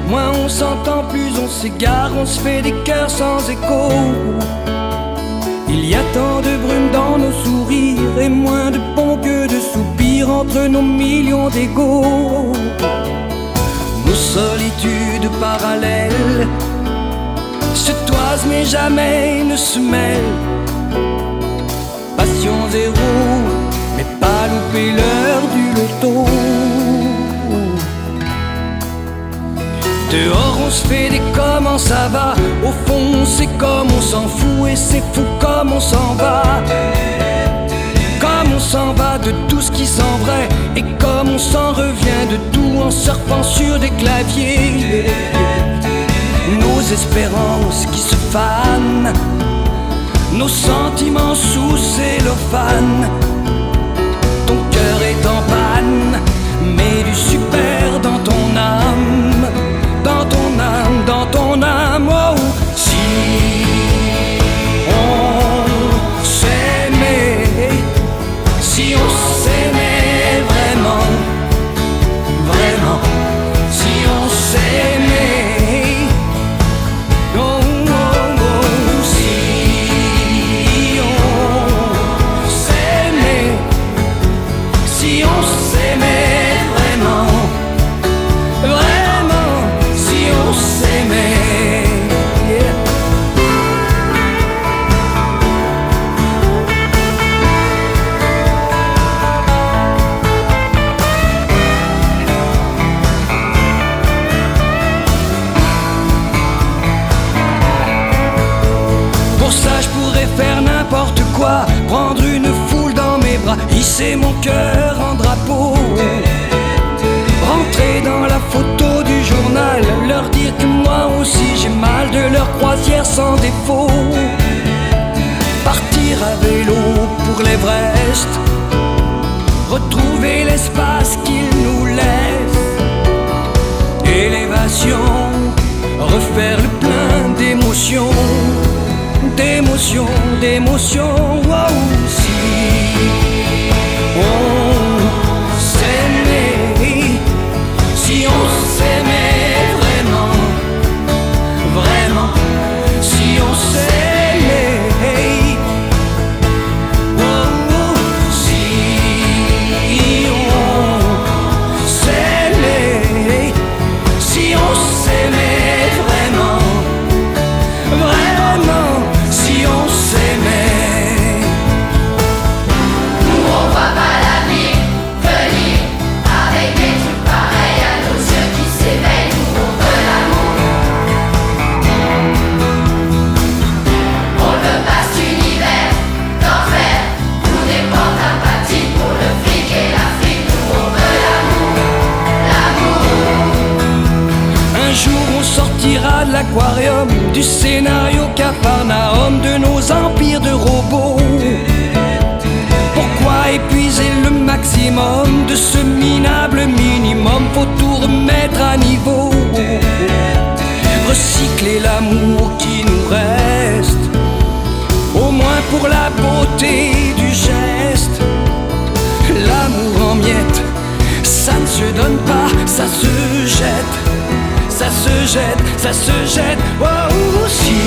moins on s'entend, plus on s'égare, on se fait des cœurs sans écho. Il y a tant de brume dans nos sourires et moins de ponts que de soupirs entre nos millions d'égos. Nos solitudes parallèles se toisent mais jamais ne se mêlent. Passion zéro, mais pas louper l'heure du loto. Dehors on se fait des comment ça va. Au fond c'est comme on s'en fout. Et c'est fou comme on s'en va. Comme on s'en va de tout ce qui sent vrai. Et comme on s'en revient de tout en surfant sur des claviers. Nos espérances qui se fanent, nos sentiments sous cellophane. Ton cœur est en panne, mais du super dans ton âme. Dans ton âme, dans ton âme, oh. Si on s'aimait, si on s'aimait vraiment, vraiment, si on s'aimait, oh, oh, oh. Si on s'aimait, si on s'aimait vraiment, vraiment, si on s'aimait, yeah. Pour ça je pourrais faire n'importe quoi, prendre une foule dans mes bras, hisser mon cœur en drapeau, rentrer dans la photo du journal, leur dire que moi aussi j'ai mal de leur croisière sans défaut. Partir à vélo pour l'Everest, retrouver l'espace qu'ils nous laissent. Élévation, refaire le plein d'émotions, d'émotions, d'émotions, wow. Si on s'aimait, si on s'aimait vraiment, vraiment, si on s'aimait, oh, oh. Si on s'aimait, si on s'aimait vraiment, vraiment, si on s'aimait. Nous on voit pas l'avenir venir avec des trucs pareils à nos yeux qui s'éveillent. Nous on veut l'amour, on ne veut pas cet univers d'enfer où des portes apathiques pour le fric et l'Afrique. Nous on veut l'amour, l'amour. Un jour on sortira de l'aquarium, du scénario Capharnaüm, de nos empires de robots. Pourquoi épuiser le maximum de ce minable minimum? Faut tout remettre à niveau, recycler l'amour qui nous reste, au moins pour la beauté du geste. L'amour en miettes, ça ne se donne pas, ça se jette, ça se jette, ça se jette, oh, si